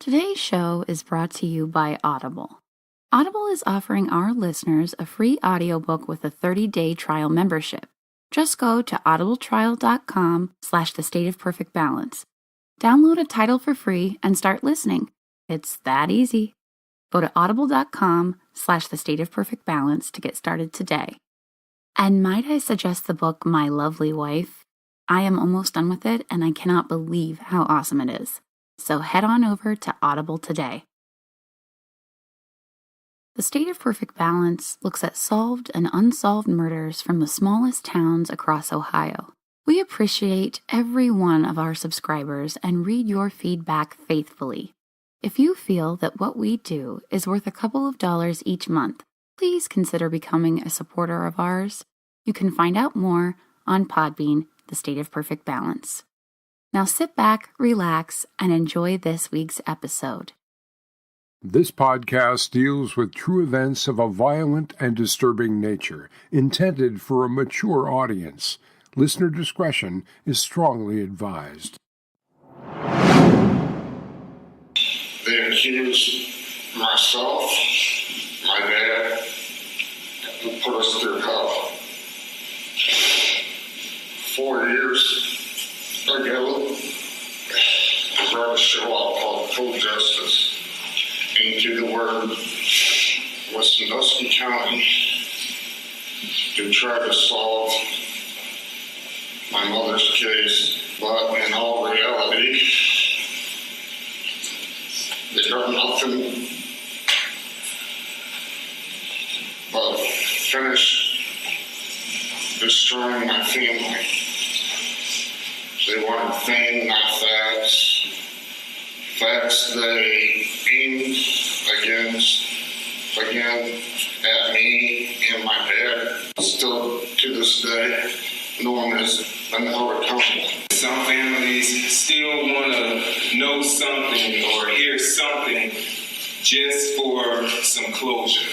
Today's show is brought to you by Audible. Audible is offering our listeners a free audiobook with a 30-day trial membership. Just go to audibletrial.com/thestateofperfectbalance. Download a title for free and start listening. It's that easy. Go to audible.com/thestateofperfectbalance to get started today. And might I suggest the book My Lovely Wife? I am almost done with it, and I cannot believe how awesome it is. So head on over to Audible today. The State of Perfect Balance looks at solved and unsolved murders from the smallest towns across Ohio. We appreciate every one of our subscribers and read your feedback faithfully. If you feel that what we do is worth a couple of dollars each month, please consider becoming a supporter of ours. You can find out more on Podbean, The State of Perfect Balance. Now sit back, relax, and enjoy this week's episode. This podcast deals with true events of a violent and disturbing nature, intended for a mature audience. Listener discretion is strongly advised. They accused myself, my dad, who put us through hell. 4 years ago, I brought a show out called Full Justice into the word West County to try to solve my mother's case, but in all reality, they got nothing but finish destroying my family. They wanted fame, not facts. Facts they aimed again at me and my dad. Still to this day, no one has been held accountable. Some families still want to know something or hear something just for some closure.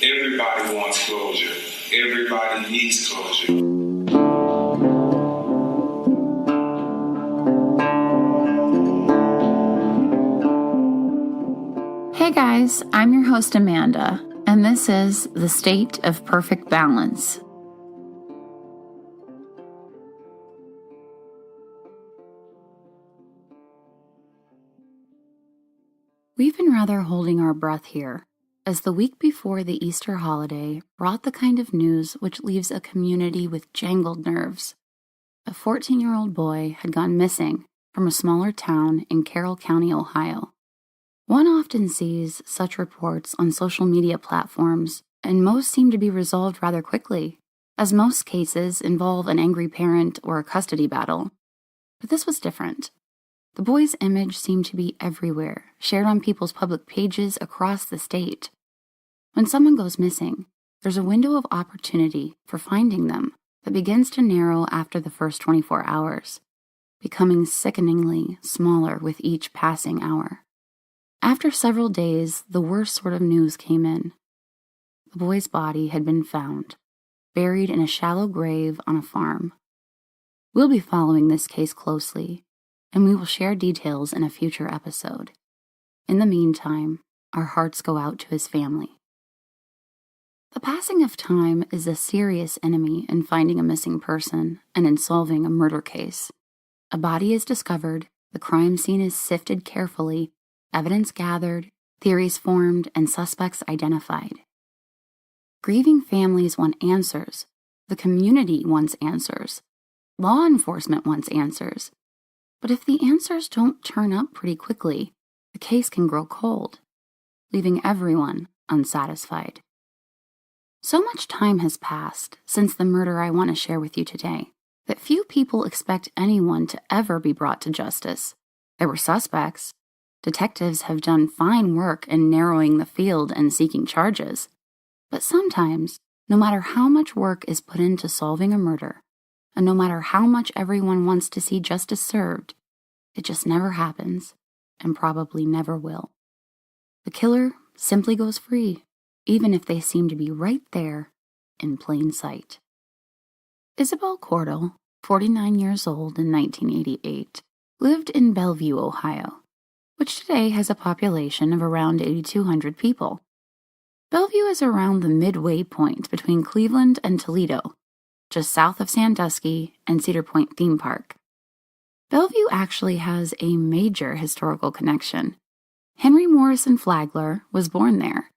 Everybody wants closure. Everybody needs closure. Hey guys, I'm your host Amanda, and this is The State of Perfect Balance. We've been rather holding our breath here, as the week before the Easter holiday brought the kind of news which leaves a community with jangled nerves. A 14-year-old boy had gone missing from a smaller town in Carroll County, Ohio. One often sees such reports on social media platforms, and most seem to be resolved rather quickly, as most cases involve an angry parent or a custody battle. But this was different. The boy's image seemed to be everywhere, shared on people's public pages across the state. When someone goes missing, there's a window of opportunity for finding them that begins to narrow after the first 24 hours, becoming sickeningly smaller with each passing hour. After several days, the worst sort of news came in. The boy's body had been found, buried in a shallow grave on a farm. We'll be following this case closely, and we will share details in a future episode. In the meantime, our hearts go out to his family. The passing of time is a serious enemy in finding a missing person and in solving a murder case. A body is discovered, the crime scene is sifted carefully, evidence gathered, theories formed, and suspects identified. Grieving families want answers. The community wants answers. Law enforcement wants answers. But if the answers don't turn up pretty quickly, the case can grow cold, leaving everyone unsatisfied. So much time has passed since the murder I want to share with you today that few people expect anyone to ever be brought to justice. There were suspects. Detectives have done fine work in narrowing the field and seeking charges. But sometimes, no matter how much work is put into solving a murder, and no matter how much everyone wants to see justice served, it just never happens, and probably never will. The killer simply goes free, even if they seem to be right there in plain sight. Isabel Cordell, 49 years old in 1988, lived in Bellevue, Ohio. which today has a population of around 8,200 people. Bellevue is around the midway point between Cleveland and Toledo, just south of Sandusky and Cedar Point Theme Park. Bellevue actually has a major historical connection. Henry Morrison Flagler was born there,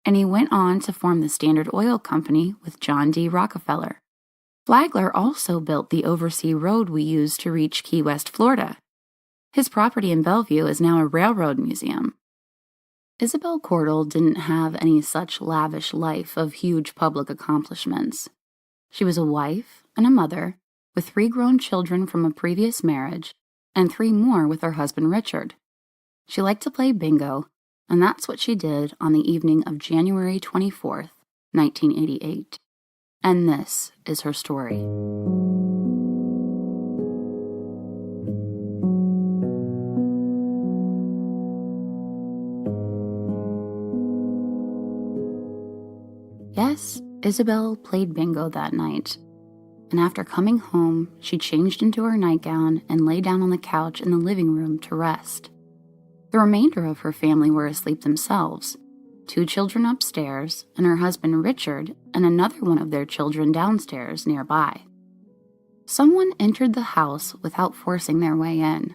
and he went on to form the Standard Oil Company with John D. Rockefeller. Flagler also built the oversea road we use to reach Key West, Florida. His property in Bellevue is now a railroad museum. Isabel Cordell didn't have any such lavish life of huge public accomplishments. She was a wife and a mother, with 3 grown children from a previous marriage, and 3 more with her husband Richard. She liked to play bingo, and that's what she did on the evening of January 24th, 1988. And this is her story. Yes, Isabel played bingo that night, and after coming home, she changed into her nightgown and lay down on the couch in the living room to rest. The remainder of her family were asleep themselves, 2 children upstairs, and her husband Richard and another one of their children downstairs nearby. Someone entered the house without forcing their way in,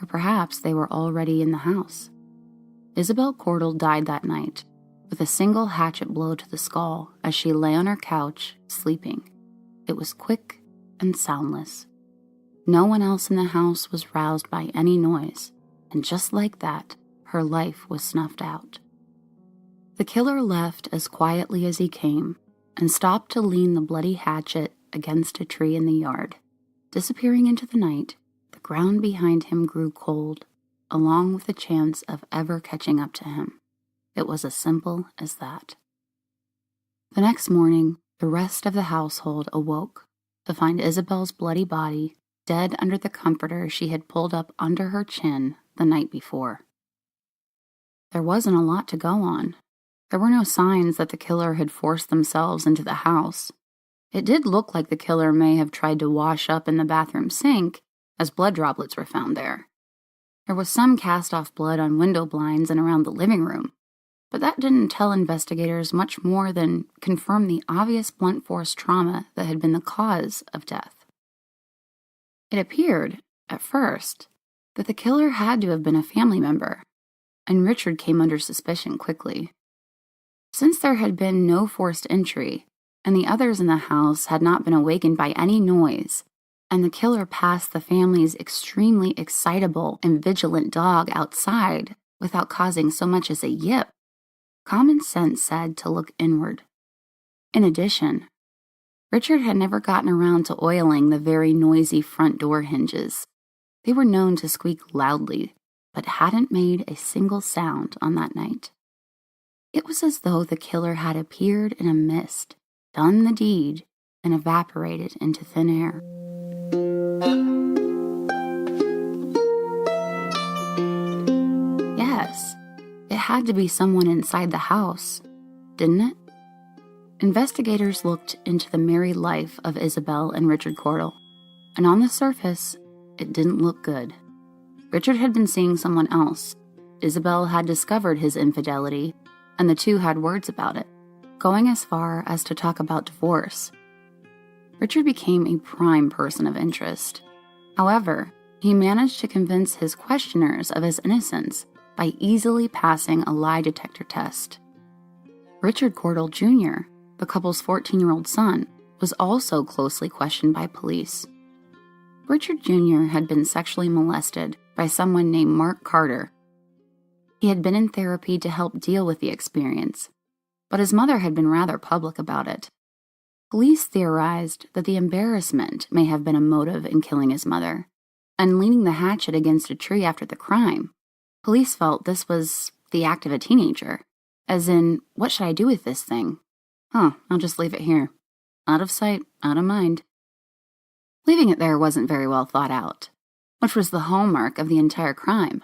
or perhaps they were already in the house. Isabel Cordell died that night, with a single hatchet blow to the skull as she lay on her couch, sleeping. It was quick and soundless. No one else in the house was roused by any noise, and just like that, her life was snuffed out. The killer left as quietly as he came and stopped to lean the bloody hatchet against a tree in the yard. Disappearing into the night, the ground behind him grew cold, along with the chance of ever catching up to him. It was as simple as that. The next morning, the rest of the household awoke to find Isabel's bloody body dead under the comforter she had pulled up under her chin the night before. There wasn't a lot to go on. There were no signs that the killer had forced themselves into the house. It did look like the killer may have tried to wash up in the bathroom sink, as blood droplets were found there. There was some cast-off blood on window blinds and around the living room, but that didn't tell investigators much more than confirm the obvious blunt force trauma that had been the cause of death. It appeared, at first, that the killer had to have been a family member, and Richard came under suspicion quickly. Since there had been no forced entry, and the others in the house had not been awakened by any noise, and the killer passed the family's extremely excitable and vigilant dog outside without causing so much as a yip, common sense said to look inward. In addition, Richard had never gotten around to oiling the very noisy front door hinges. They were known to squeak loudly, but hadn't made a single sound on that night. It was as though the killer had appeared in a mist, done the deed, and evaporated into thin air. Yes, it had to be someone inside the house, didn't it? Investigators looked into the married life of Isabel and Richard Cordell, and on the surface, it didn't look good. Richard had been seeing someone else. Isabel had discovered his infidelity, and the two had words about it, going as far as to talk about divorce. Richard became a prime person of interest. However, he managed to convince his questioners of his innocence by easily passing a lie detector test. Richard Cordell Jr., the couple's 14-year-old son, was also closely questioned by police. Richard Jr. had been sexually molested by someone named Mark Carter. He had been in therapy to help deal with the experience, but his mother had been rather public about it. Police theorized that the embarrassment may have been a motive in killing his mother, and leaning the hatchet against a tree after the crime. Police felt this was the act of a teenager, as in, what should I do with this thing? I'll just leave it here. Out of sight, out of mind. Leaving it there wasn't very well thought out, which was the hallmark of the entire crime.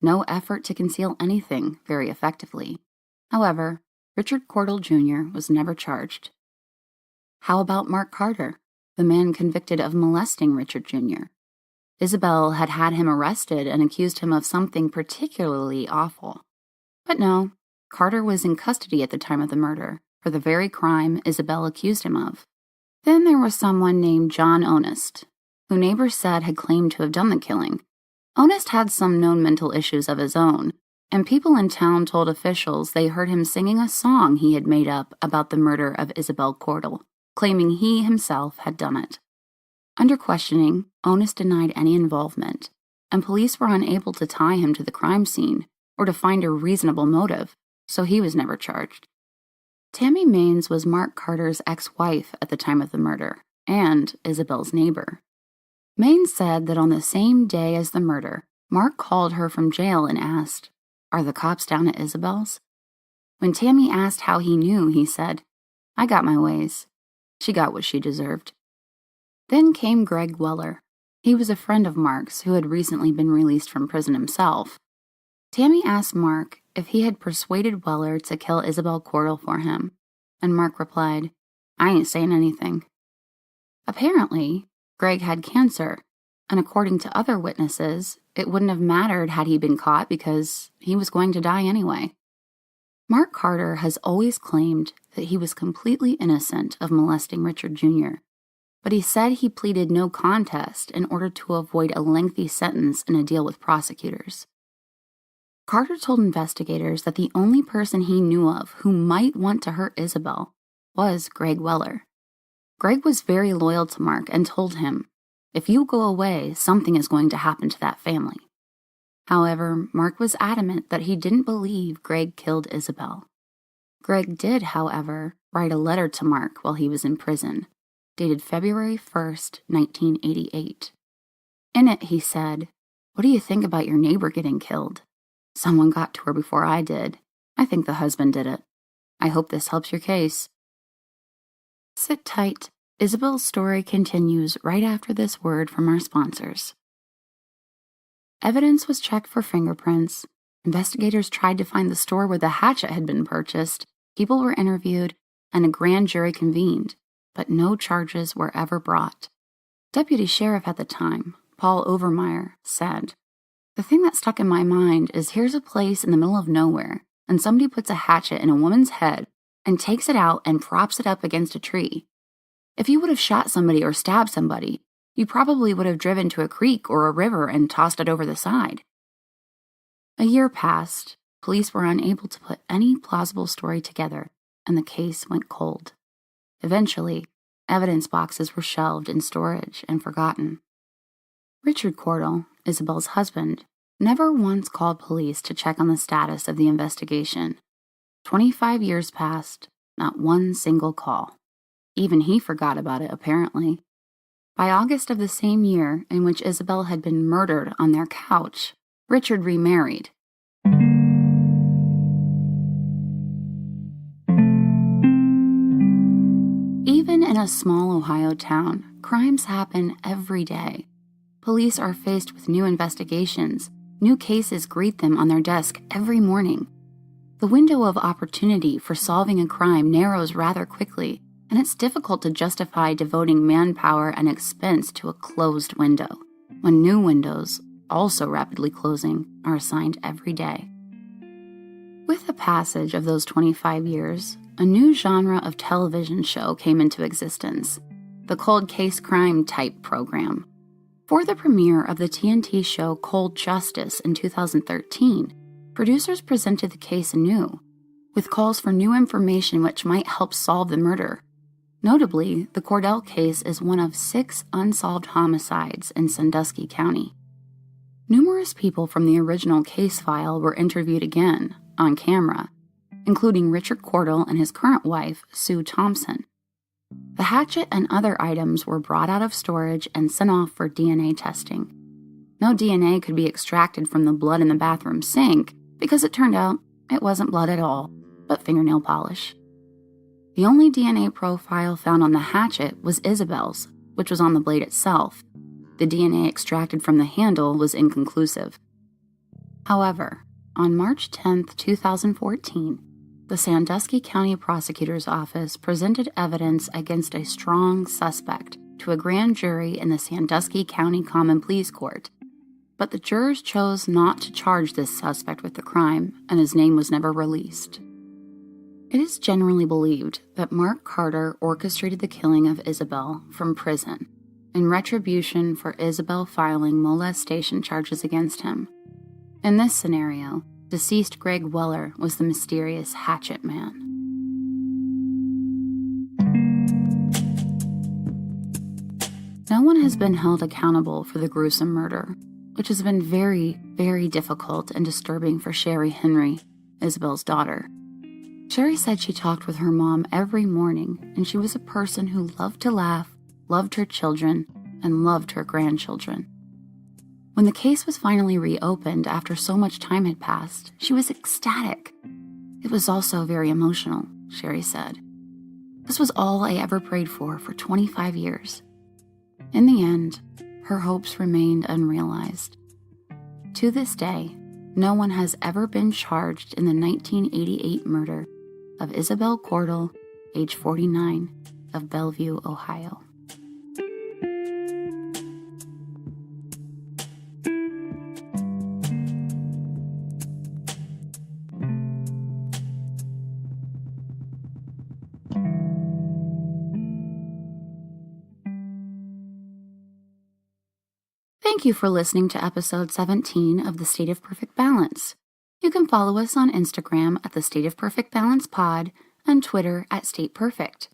No effort to conceal anything very effectively. However, Richard Cordell Jr. was never charged. How about Mark Carter, the man convicted of molesting Richard Jr.? Isabel had had him arrested and accused him of something particularly awful. But no, Carter was in custody at the time of the murder for the very crime Isabel accused him of. Then there was someone named John Honest, who neighbors said had claimed to have done the killing. Honest had some known mental issues of his own, and people in town told officials they heard him singing a song he had made up about the murder of Isabel Cordell, claiming he himself had done it. Under questioning, Honest denied any involvement, and police were unable to tie him to the crime scene or to find a reasonable motive, so he was never charged. Tammy Maines was Mark Carter's ex-wife at the time of the murder, and Isabel's neighbor. Maines said that on the same day as the murder, Mark called her from jail and asked, "Are the cops down at Isabel's?" When Tammy asked how he knew, he said, "I got my ways. She got what she deserved." Then came Greg Weller. He was a friend of Mark's who had recently been released from prison himself. Tammy asked Mark if he had persuaded Weller to kill Isabel Cordell for him, and Mark replied, "I ain't saying anything." Apparently, Greg had cancer, and according to other witnesses, it wouldn't have mattered had he been caught because he was going to die anyway. Mark Carter has always claimed that he was completely innocent of molesting Richard Jr., but he said he pleaded no contest in order to avoid a lengthy sentence and a deal with prosecutors. Carter told investigators that the only person he knew of who might want to hurt Isabel was Greg Weller. Greg was very loyal to Mark and told him, "If you go away, something is going to happen to that family." However, Mark was adamant that he didn't believe Greg killed Isabel. Greg did, however, write a letter to Mark while he was in prison, dated February 1st, 1988. In it, he said, "What do you think about your neighbor getting killed? Someone got to her before I did. I think the husband did it. I hope this helps your case." Sit tight. Isabel's story continues right after this word from our sponsors. Evidence was checked for fingerprints. Investigators tried to find the store where the hatchet had been purchased. People were interviewed, and a grand jury convened, but no charges were ever brought. Deputy Sheriff at the time, Paul Overmeyer, said, "The thing that stuck in my mind is here's a place in the middle of nowhere, and somebody puts a hatchet in a woman's head and takes it out and props it up against a tree. If you would have shot somebody or stabbed somebody, you probably would have driven to a creek or a river and tossed it over the side." A year passed. Police were unable to put any plausible story together, and the case went cold. Eventually, evidence boxes were shelved in storage and forgotten. Richard Cordell, Isabel's husband, never once called police to check on the status of the investigation. 25 years passed, not one single call. Even he forgot about it, apparently. By August of the same year in which Isabel had been murdered on their couch, Richard remarried. Even in a small Ohio town, crimes happen every day. Police are faced with new investigations. New cases greet them on their desk every morning. The window of opportunity for solving a crime narrows rather quickly, and it's difficult to justify devoting manpower and expense to a closed window, when new windows, also rapidly closing, are assigned every day. With the passage of those 25 years, a new genre of television show came into existence, the cold case crime type program. For the premiere of the TNT show Cold Justice in 2013, producers presented the case anew, with calls for new information which might help solve the murder. Notably, the Cordell case is one of 6 unsolved homicides in Sandusky County. Numerous people from the original case file were interviewed again, on camera, including Richard Cordell and his current wife, Sue Thompson. The hatchet and other items were brought out of storage and sent off for DNA testing. No DNA could be extracted from the blood in the bathroom sink because it turned out it wasn't blood at all, but fingernail polish. The only DNA profile found on the hatchet was Isabel's, which was on the blade itself. The DNA extracted from the handle was inconclusive. However, on March 10, 2014, the Sandusky County Prosecutor's Office presented evidence against a strong suspect to a grand jury in the Sandusky County Common Pleas Court, but the jurors chose not to charge this suspect with the crime, and his name was never released. It is generally believed that Mark Carter orchestrated the killing of Isabel from prison in retribution for Isabel filing molestation charges against him. In this scenario, deceased Greg Weller was the mysterious hatchet man. No one has been held accountable for the gruesome murder, which has been very, very difficult and disturbing for Sherry Henry, Isabel's daughter. Sherry said she talked with her mom every morning, and she was a person who loved to laugh, loved her children, and loved her grandchildren. When the case was finally reopened after so much time had passed, she was ecstatic. It was also very emotional, Sherry said. This was all I ever prayed for 25 years. In the end, her hopes remained unrealized. To this day, no one has ever been charged in the 1988 murder of Isabel Cordell, age 49, of Bellevue, Ohio. Thank you for listening to episode 17 of The State of Perfect Balance. You can follow us on Instagram at The State of Perfect Balance Pod and Twitter at State Perfect.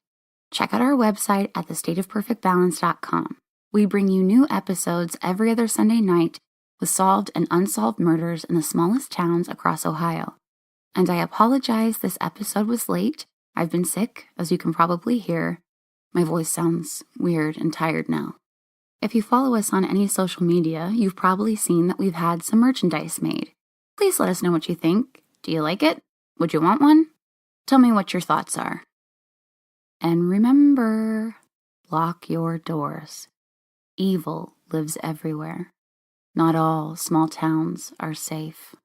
Check out our website at thestateofperfectbalance.com. We bring you new episodes every other Sunday night with solved and unsolved murders in the smallest towns across Ohio. And I apologize this episode was late. I've been sick, as you can probably hear. My voice sounds weird and tired now. If you follow us on any social media, you've probably seen that we've had some merchandise made. Please let us know what you think. Do you like it? Would you want one? Tell me what your thoughts are. And remember, lock your doors. Evil lives everywhere. Not all small towns are safe.